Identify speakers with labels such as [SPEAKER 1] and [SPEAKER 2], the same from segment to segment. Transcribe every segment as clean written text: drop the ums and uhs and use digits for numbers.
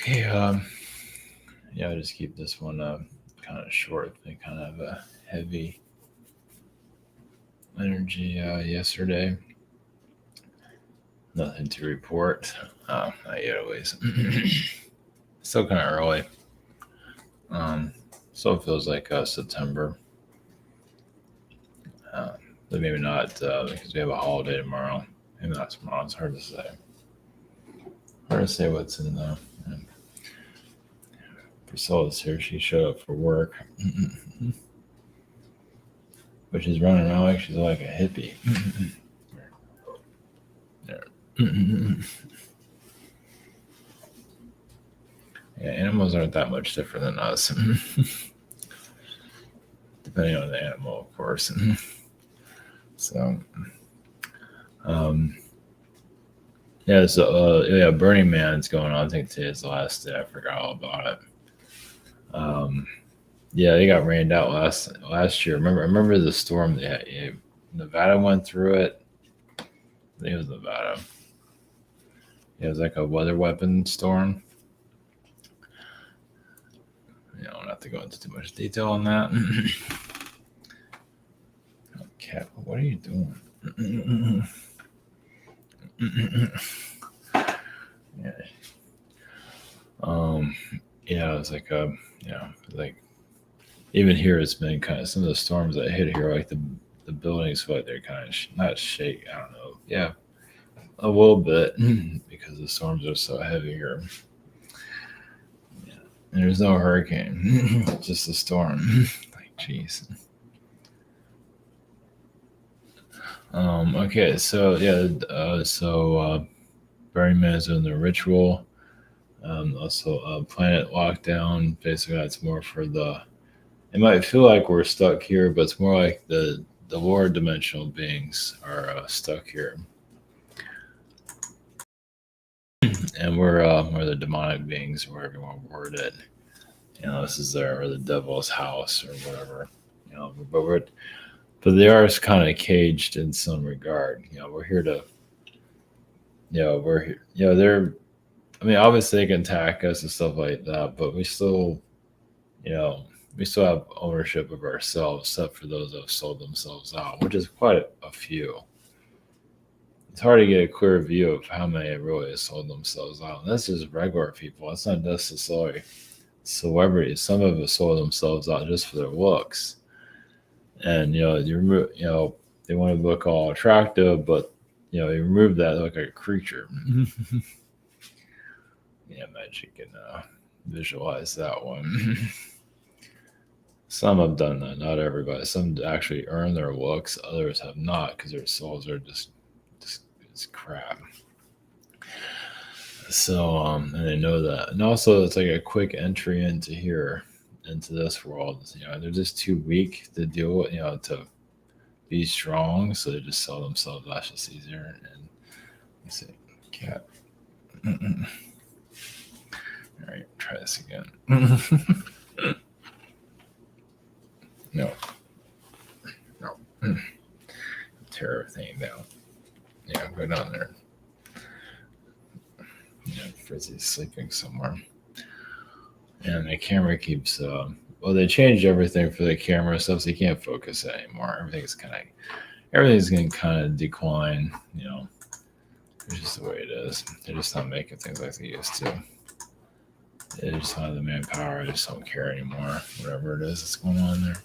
[SPEAKER 1] Okay, yeah, I'll just keep this one kind of short. It's been kind of a heavy energy yesterday. Nothing to report. Not yet, always. Still kind of early. Still feels like September. But maybe not because we have a holiday tomorrow. Maybe not tomorrow. It's hard to say. Hard to say what's in the. Priscilla's here. She showed up for work. But she's running around like she's like a hippie. Yeah, animals aren't that much different than us. Depending on the animal, of course. So, yeah, so yeah, Burning Man's going on. I think today's the last day. I forgot all about it. Yeah, they got rained out last year. Remember the storm they had? Yeah, Nevada went through it. I think it was Nevada. Yeah, it was like a weather weapon storm. I don't have to go into too much detail on that. Cat, what are you doing? Yeah. Yeah, it was like like even here it's been kind of some of the storms that hit here, like the buildings feel like they're kind of not shake. I don't know. Yeah, a little bit because the storms are so heavy here. Yeah. And there's no hurricane, just a storm. Like, jeez. Okay, so yeah, Burning Man is in the ritual. Also, planet lockdown. Basically, that's more for the. It might feel like we're stuck here, but it's more like the lower dimensional beings are stuck here, and we're the demonic beings, wherever you want to word it. This is or the devil's house or whatever. But they are kind of caged in some regard. We're here to. We're here. They're. I mean, obviously they can attack us and stuff like that, but we still, you know, we still have ownership of ourselves, except for those that have sold themselves out, which is quite a few. It's hard to get a clear view of how many really have sold themselves out. And that's just regular people. It's not necessarily celebrities. Some of them sold themselves out just for their looks, and they want to look all attractive, but you remove that, they look like a creature. Yeah, imagine you can visualize that one. Some have done that, not everybody. Some actually earn their looks, others have not because their souls are just it's crap. So, and they know that. And also, it's like a quick entry into here, into this world. They're just too weak to deal with, to be strong. So they just sell themselves. That's just easier. And let's see, cat. All right, try this again. No. Tear everything down. Yeah, go down there. Yeah, Frizzy's sleeping somewhere. And the camera keeps, they changed everything for the camera stuff, so you can't focus anymore. Everything's going to kind of decline, It's just the way it is. They're just not making things like they used to. They just don't have the manpower. I just don't care anymore. Whatever it is that's going on there.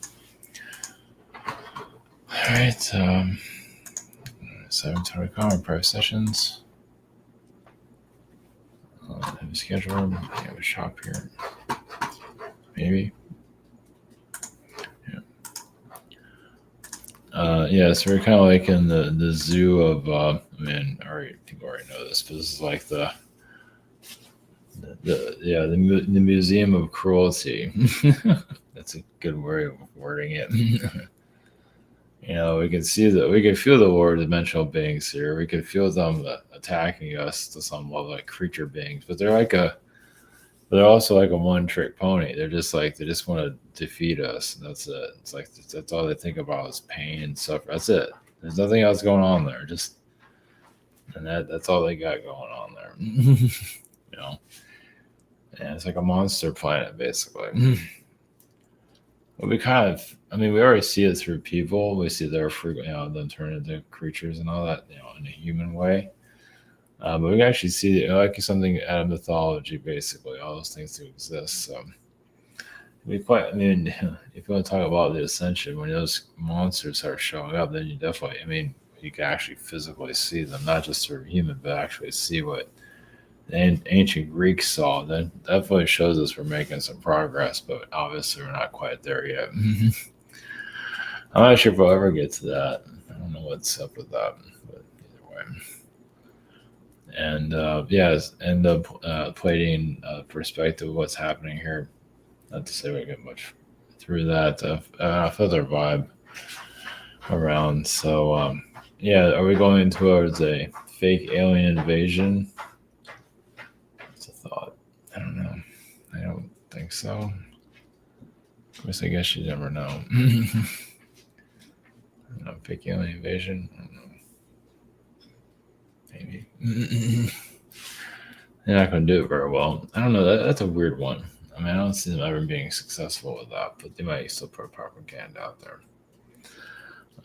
[SPEAKER 1] All right. 7:20 private sessions. Have a schedule. We have a shop here. Maybe. Yeah. So we're kind of like in the zoo of. People already know this, but this is like the museum of cruelty. That's a good way of wording it. We can see that we can feel the lower dimensional beings here. We can feel them attacking us to some level, like creature beings, but they're also like a one-trick pony. They just want to defeat us. That's it. It's like that's all they think about is pain and suffering. That's it. There's nothing else going on there. That's all they got going on there. and it's like a monster planet basically. But we kind of, I mean, we already see it through people. We see their them turn into creatures and all that, in a human way. But we can actually see like something out of mythology, basically. All those things do exist. So we quite. I mean, if you want to talk about the ascension, when those monsters start showing up, then you definitely. I mean, you can actually physically see them, not just through human, but actually see what the ancient Greeks saw. That definitely shows us we're making some progress, but obviously we're not quite there yet. I'm not sure if we'll ever get to that. I don't know what's up with that, but either way. And yes, and the Pleiadian perspective of what's happening here. Not to say we get much through that. I felt their vibe around. So yeah, are we going towards a fake alien invasion? It's a thought. I don't know. I don't think so. Of course, I guess you never know. Fake alien invasion. I don't know. Maybe. They're not going to do it very well. I don't know. That's a weird one. I mean, I don't see them ever being successful with that, but they might still put propaganda out there.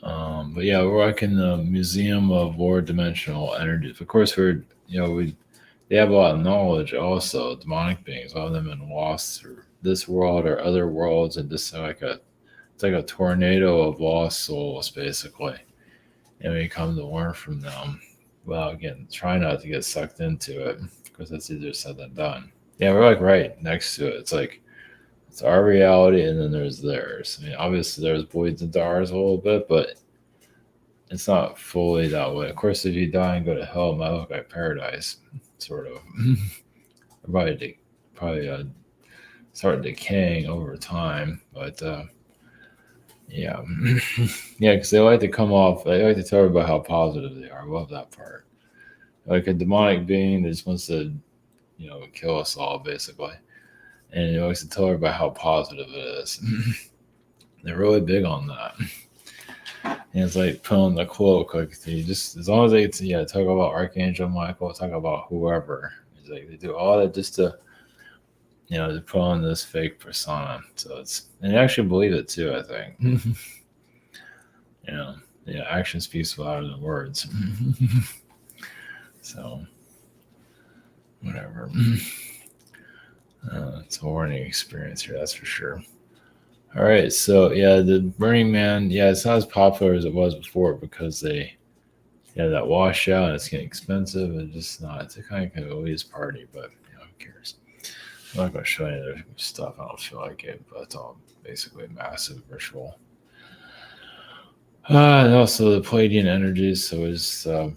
[SPEAKER 1] But yeah, we're like in the Museum of War Dimensional Energies. Of course, they have a lot of knowledge also, demonic beings. A lot of them have been lost through this world or other worlds, and just it's like a tornado of lost souls, basically. And we come to learn from them. Well, again, try not to get sucked into it, because that's easier said than done. Yeah, we're like right next to it. It's like it's our reality, and then there's theirs. I mean, obviously there's voids into ours a little bit, but it's not fully that way. Of course, if you die and go to hell, it might look like paradise, sort of. probably start decaying over time, but yeah, yeah, because they like to come off. They like to tell everybody how positive they are. I love that part. Like a demonic being that just wants to, kill us all, basically. And he likes to tell everybody how positive it is. They're really big on that. And it's like pulling the cloak, like they just as long as they talk about Archangel Michael, talk about whoever. It's like they do all that just to to put on this fake persona. So and they actually believe it too, I think. Action speaks louder than words. So whatever. It's a learning experience here, that's for sure. All right, so yeah, the Burning Man, it's not as popular as it was before because they that washout and it's getting expensive and just not. It's a kind of elite party, but who cares? I'm not going to show any other stuff. I don't feel like it, but it's all basically massive ritual. And also the Pleiadian energies. So so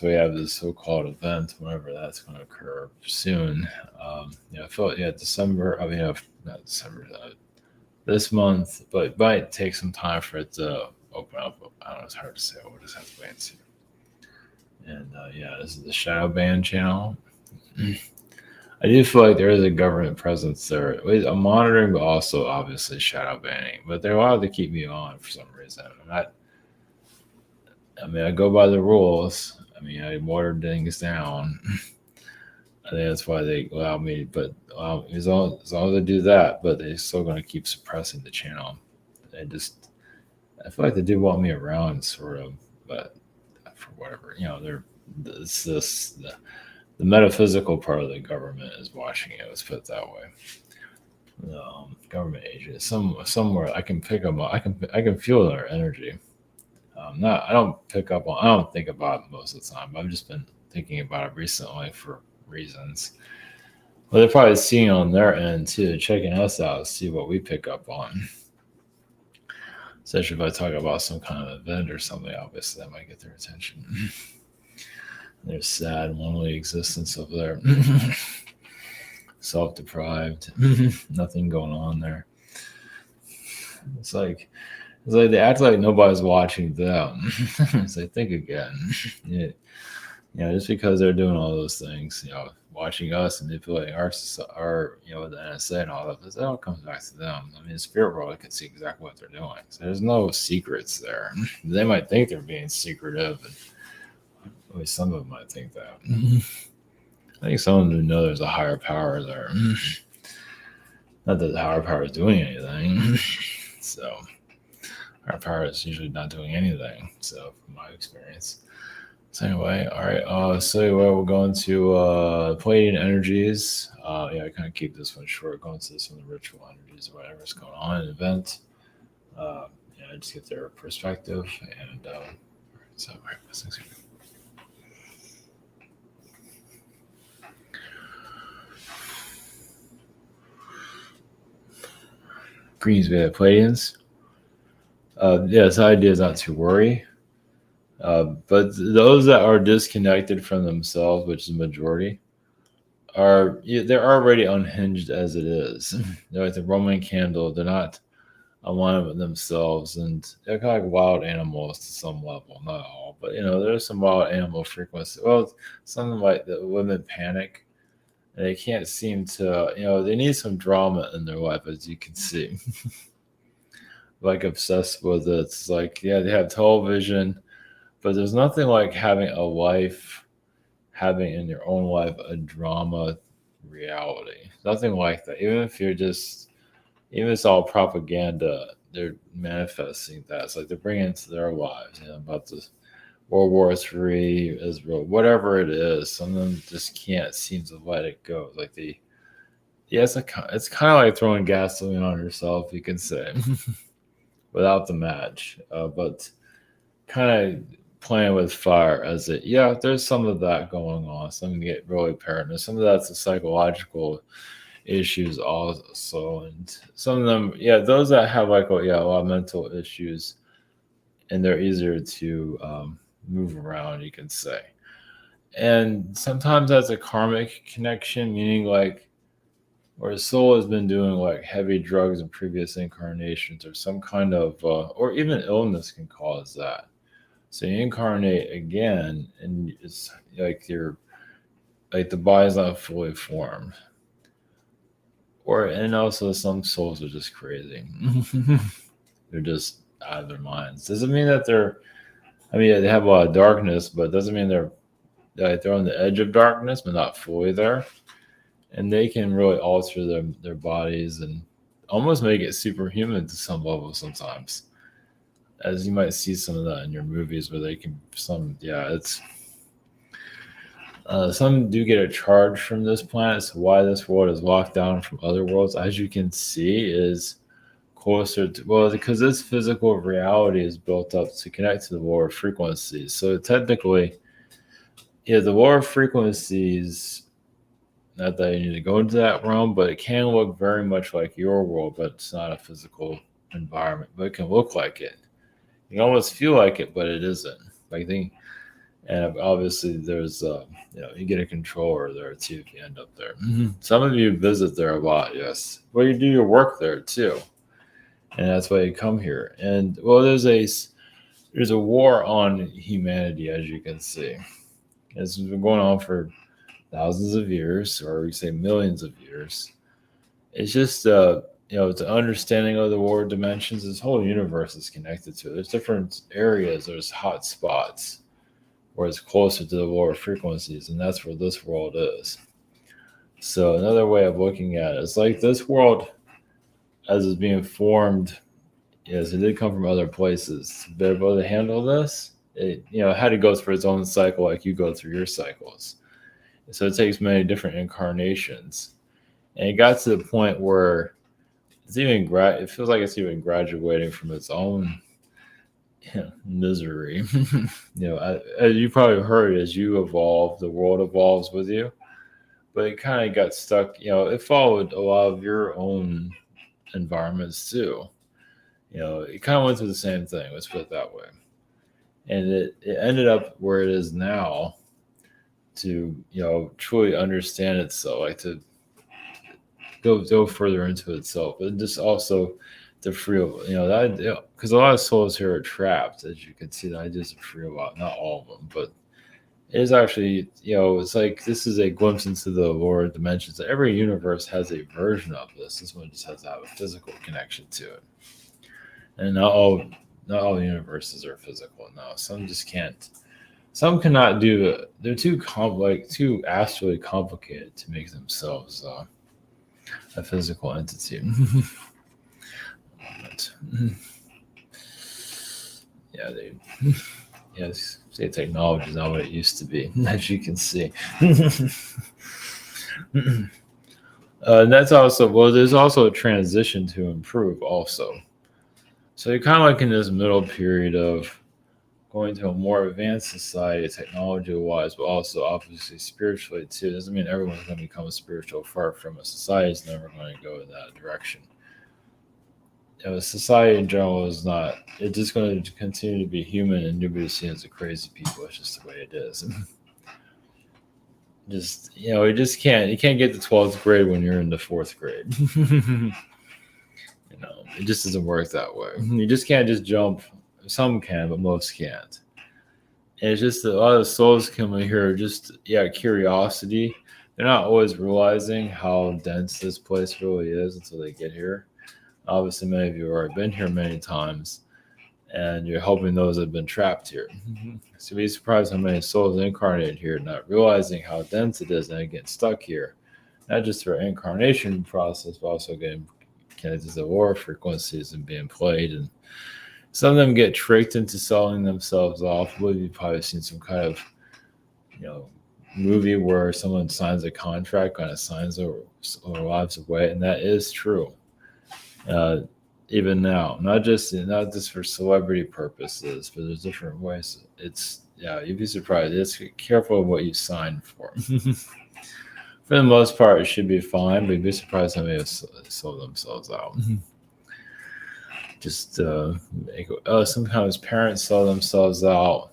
[SPEAKER 1] we have this so-called event, whenever that's going to occur soon. I feel December. I mean, not December. This month, but it might take some time for it to open up. I don't know. It's hard to say. We'll just have to wait and see. And this is the Shadow Band channel. I do feel like there is a government presence there. I'm monitoring, but also obviously shadow banning. But they're allowed to keep me on for some reason. I go by the rules. I mean, I water things down. I think that's why they allow me. But as long as they do that, but they're still going to keep suppressing the channel. I feel like they do want me around, sort of, but for whatever, the metaphysical part of the government is watching it. Let's put it that way. Government agents, somewhere I can pick them up. I can feel their energy. I don't think about it most of the time. I've just been thinking about it recently for reasons. Well, they're probably seeing on their end too, checking us out, see what we pick up on. Especially if I talk about some kind of event or something, obviously that might get their attention. Their sad, lonely existence of their self-deprived, nothing going on there. It's like they act like nobody's watching them. So think again. Just because they're doing all those things, watching us and manipulating our the NSA and all that, it all comes back to them. I mean, the spirit world can see exactly what they're doing. So there's no secrets there. They might think they're being secretive, and at least some of them might think that. I think some of them know there's a higher power there. Not that the higher power is doing anything. So higher power is usually not doing anything. So from my experience. So anyway, all right. So anyway, we're going to Pleiadian energies. Yeah, I kind of keep this one short. Going to some of the ritual energies or whatever's going on in the event. Yeah, just get their perspective and. So all right, thanks. Greens via Pleiadians. Yeah, this idea is not to worry. But those that are disconnected from themselves, which is the majority, they're already unhinged as it is. They're like the Roman candle. They're not aligned with themselves, and they're kind of like wild animals to some level, not all, but there's some wild animal frequency. Well, something like the women panic. And they can't seem to, they need some drama in their life, as you can see. Like obsessed with it. It's like, yeah, they have television, but there's nothing like having a life, having in your own life a drama reality. Nothing like that. Even if even if it's all propaganda, they're manifesting that. It's like they're bringing it to their lives, about this World War III, Israel, whatever it is. Some of them just can't seem to let it go. Like yeah, it's kind of like throwing gasoline on yourself, you can say, without the match. But kind of playing with fire as yeah, there's some of that going on. Some get really paranoid. Some of that's the psychological issues also, and some of them, yeah, those that have like a lot of mental issues, and they're easier to move around, you can say. And sometimes that's a karmic connection, meaning like where a soul has been doing like heavy drugs in previous incarnations, or some kind of or even illness can cause that. So you incarnate again, and it's like the body's not fully formed. And also some souls are just crazy. They're just out of their minds. Doesn't mean that they have a lot of darkness, but doesn't mean they're on the edge of darkness, but not fully there. And they can really alter their bodies and almost make it superhuman to some level sometimes. As you might see some of that in your movies where they can it's some do get a charge from this planet. So why this world is locked down from other worlds, as you can see, is closer to, because this physical reality is built up to connect to the lower frequencies. So technically, yeah, the lower frequencies, not that you need to go into that realm, but it can look very much like your world, but it's not a physical environment, but it can look like it. You can almost feel like it, but it isn't. Like and obviously there's you get a controller there too if you end up there. Some of you visit there a lot, yes. Well, you do your work there too, and that's why you come here. And there's a war on humanity, as you can see. It's been going on for thousands of years, or we say millions of years. It's just it's an understanding of the war dimensions. This whole universe is connected to it. There's different areas. There's hot spots where it's closer to the lower frequencies, and that's where this world is. So another way of looking at it is like this world, as it's being formed, yes, it did come from other places. To be able to handle this, it had to go through its own cycle, like you go through your cycles. So it takes many different incarnations, and it got to the point where it feels like it's even graduating from its own misery. As you probably heard, as you evolve, the world evolves with you. But it kind of got stuck. It followed a lot of your own environments too. It kind of went through the same thing. Let's put it that way. And it ended up where it is now, to truly understand itself, like to go further into itself, and just also to free that, because a lot of souls here are trapped, as you can see. The ideas are free about, not all of them, but it is actually, it's like this is a glimpse into the lower dimensions. Every universe has a version of this. This one just has to have a physical connection to it, and not all universes are physical. No, some just can't. Some cannot do it. They're too astrally complicated to make themselves a physical entity. But, yeah, they. Yes, say technology is not what it used to be, as you can see. And that's also there's also a transition to improve also. So you're kind of like in this middle period of going to a more advanced society, technology wise, but also obviously spiritually too. Doesn't mean everyone's going to become spiritual. Far from it. Society is never going to go in that direction. Society in general is not. It's just going to continue to be human, and nobody seen as a crazy people. It's just the way it is. Just you just can't. You can't get to 12th grade when you're in the 4th grade. It just doesn't work that way. You just can't just jump. Some can, but most can't. And it's just a lot of souls coming here, just curiosity. They're not always realizing how dense this place really is until they get here. Obviously, many of you have already been here many times, and you're helping those that have been trapped here. So be surprised how many souls incarnated here, not realizing how dense it is and getting stuck here. Not just through our incarnation process, but also getting connected to war frequencies and being played. And some of them get tricked into selling themselves off. I believe you've probably seen some kind of, movie where someone signs a contract, kind of signs their lives away, and that is true. Even now, not just for celebrity purposes, but there's different ways. You'd be surprised. It's careful of what you sign for. For the most part, it should be fine, but you'd be surprised how many have sold themselves out. Just sometimes parents sell themselves out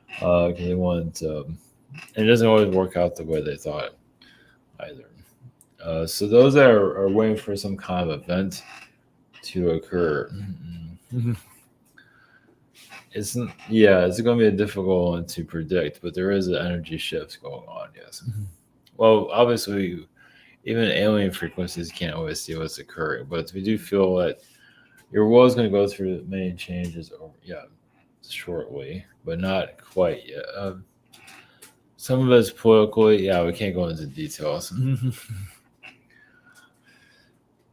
[SPEAKER 1] because they want, and it doesn't always work out the way they thought either. So those that are waiting for some kind of event to occur, it's going to be a difficult one to predict, but there is an energy shift going on. Yes. Well, obviously, even alien frequencies can't always see what's occurring, but we do feel that your world is going to go through many changes, shortly, but not quite yet. Some of it's politically, we can't go into details.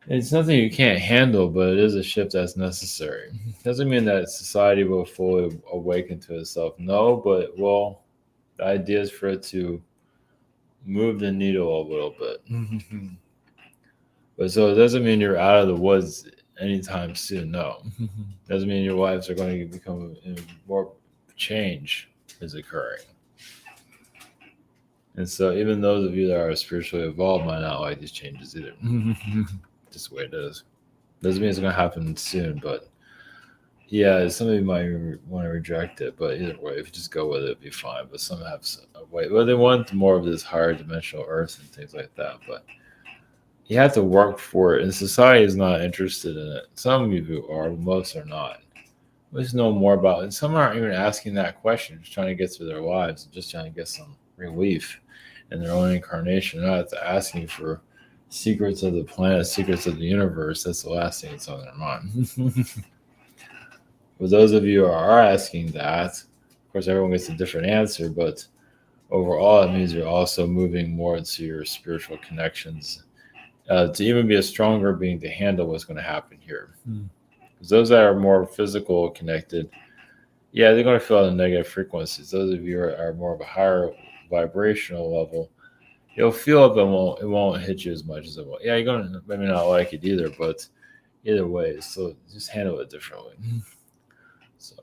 [SPEAKER 1] It's nothing you can't handle, but it is a shift that's necessary. Doesn't mean that society will fully awaken to itself. No, but the idea is for it to move the needle a little bit. But so it doesn't mean you're out of the woods anytime soon. No, doesn't mean your lives are going to become more change is occurring. And so even those of you that are spiritually evolved might not like these changes either. Just the way it is. Doesn't mean it's going to happen soon, but some of you might want to reject it, but either way, if you just go with it, it'll be fine. But some have a way. Well, they want more of this higher dimensional earth and things like that, but you have to work for it, and society is not interested in it. Some of you are, but most are not. Let's know more about it. And some aren't even asking that question, just trying to get through their lives and just trying to get some relief in their own incarnation. They're not asking for secrets of the planet, secrets of the universe. That's the last thing that's on their mind. For those of you who are asking that, of course, everyone gets a different answer, but overall, it means you're also moving more into your spiritual connections to even be a stronger being to handle what's going to happen here. Because those that are more physical connected, they're going to feel the negative frequencies. Those of you are more of a higher vibrational level, you'll feel it, but it won't hit you as much as it will. You're going to maybe not like it either, but either way, so just handle it differently. So